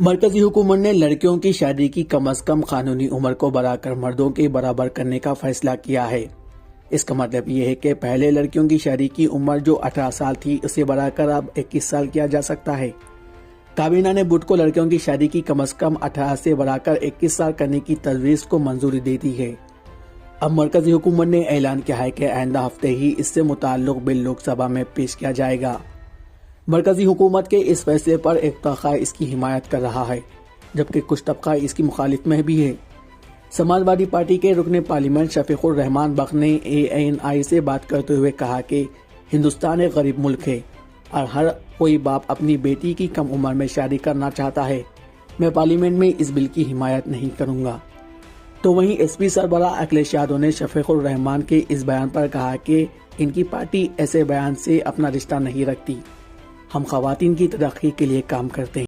मरकजी हुकूमत ने लड़कियों की शादी की कम अज कम कानूनी उम्र को बढ़ाकर मर्दों के बराबर करने का फैसला किया है। इसका मतलब ये है कि पहले लड़कियों की शादी की उम्र जो 18 साल थी उसे बढ़ाकर अब 21 साल किया जा सकता है। काबीना ने बुध को लड़कियों की शादी की कम अज कम 18 से बढ़ाकर 21 साल करने की तजवीज़ को मंजूरी दे दी है। अब मरकजी हुकूमत ने ऐलान किया है कि आइंदा हफ्ते ही इससे मुताल्लिक बिल लोकसभा में पेश किया जाएगा। मरकजी हुकूमत के इस फैसले पर एक तबका इसकी हिमायत कर रहा है, जबकि कुछ तबका इसकी मुखालिफ में भी है। समाजवादी पार्टी के रुकने पार्लियामेंट शफीकुर रहमान बख्श ने ANI से बात करते हुए कहा कि हिंदुस्तान एक गरीब मुल्क है और हर कोई बाप अपनी बेटी की कम उम्र में शादी करना चाहता है। मैं पार्लियामेंट में इस बिल की हिमायत नहीं करूंगा। तो वहीं SP सरबराह अखिलेश यादव ने शफीकुर रहमान के इस बयान पर कहा कि इनकी पार्टी ऐसे बयान से अपना रिश्ता नहीं रखती। हम खवातीन की तरक्की के लिए काम करते हैं।